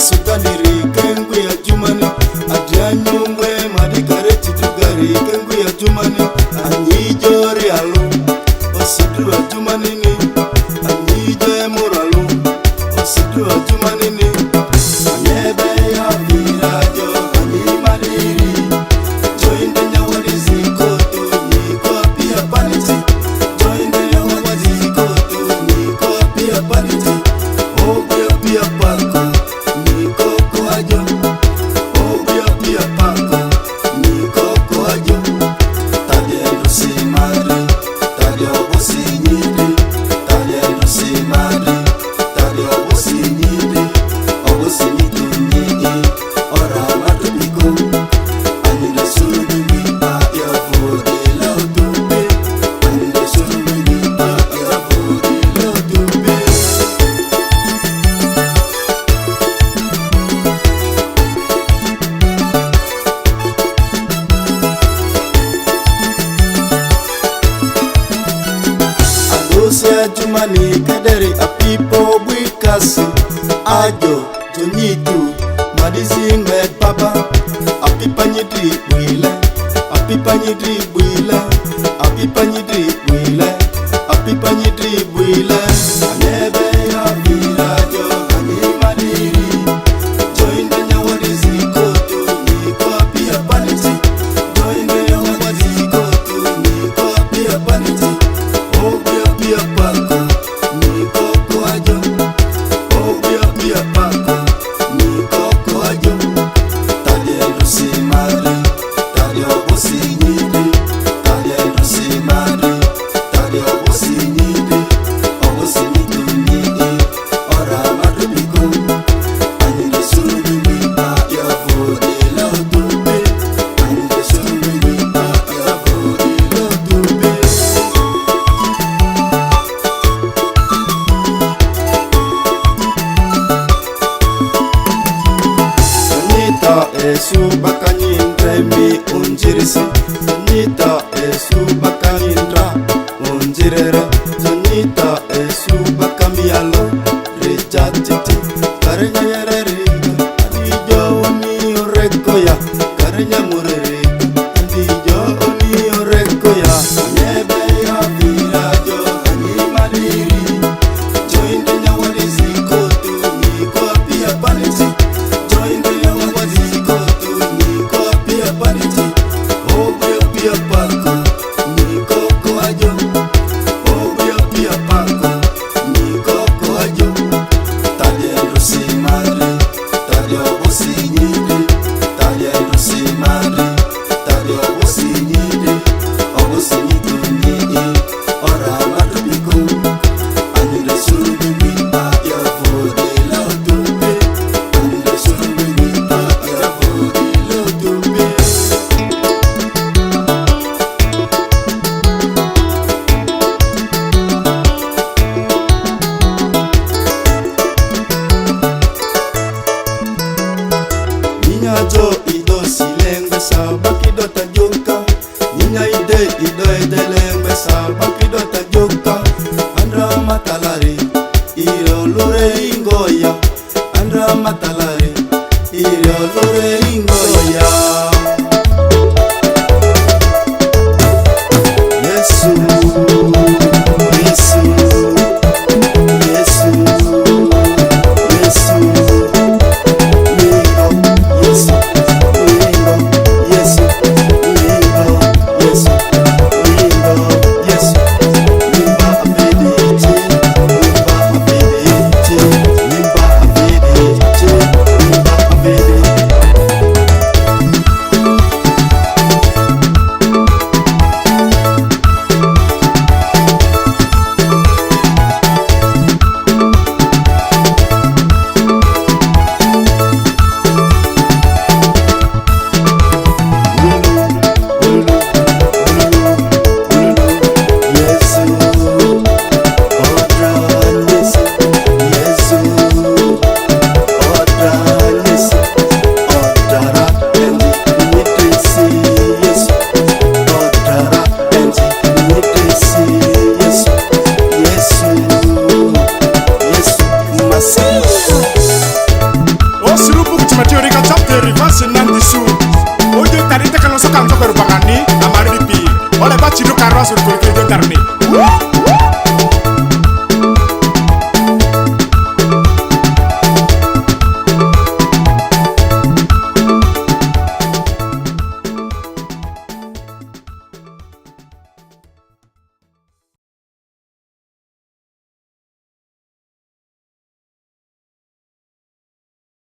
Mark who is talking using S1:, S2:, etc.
S1: sukaniri kengu ya jumani adianyungwe madikareti tugari kengu ya jumani anyijore alu osidu wa jumanini anyijoe muralu osidu wa jumanini anyebe ya virajo animadiri joinde nyawadi zikotu niko pia paniti joinde nyawadi zikotu niko pia paniti obuya pia pako niko koajo obuya pia pako niko koajo tadiendo si madre tadio bosi nyide tadiendo si madre tadio bosi nyide obosi nyidu nyide ora matubiko aninde surumi ya vodi laudube aninde surumi ya vodi laudube. Adosia jumani kaderi apipo bwikasi ajo jonyitu madizingwe papa apipa nyidri bwile apipa nyidri bwile apipa nyidri bwile apipa nyidri bwile anyebe ya virajo animadiri joinde nyawadi zikotu niko pia paniti joinde nyawadi zikotu niko pia paniti obuya pia pako niko koajo obuya pia pako niko koajo tadiendo si madre tadio bosi nyide tadiendo si madre tadio bosi nyide obosi nyidu nyide ora matubiko aninde surumi ya vodi laudube aninde surumi ya vodi laudube. Nita esu bakanyindra mi unjirisi Nita esu bakanyindra unjirere Nita esu bakamialo rijatiti Karenya yereriga Adijo oni orekoya Karenya mureriga Adijo oni orekoya Anyebe ya virajo animadiri joinde nyawadi zikotu niko pia paniti joinde nyawadi zikotu niko pia paniti obuya pia pako niko koajo obuya pia pako niko koajo tadiendo si madre tadio bosi nyide tadiendo si madre tadio bosi nyide obosi nyidu nyide ora matubiko aninde surumi ya vodi laudube aninde surumi ya vodi laudube. Ninya jo ido silengbe sabakido tajuka Ninya ide ido edelengbe sabakido tajuka Andra matalari iyo lure ingoya Andra matalari iyo lure ingoya Yesu Yesu Yesu Yesu Mingo Yesu Mingo Yesu Mingo Yesu Mingo Yesu Mimba abediti Mimba abediti Mimba abediti Mimba abediti materi ka chapteri vasi nandi su. Ojo tadi te kalau sokan sokor bangani amari pi. Oleh baci do karwas ul kulke do tarni.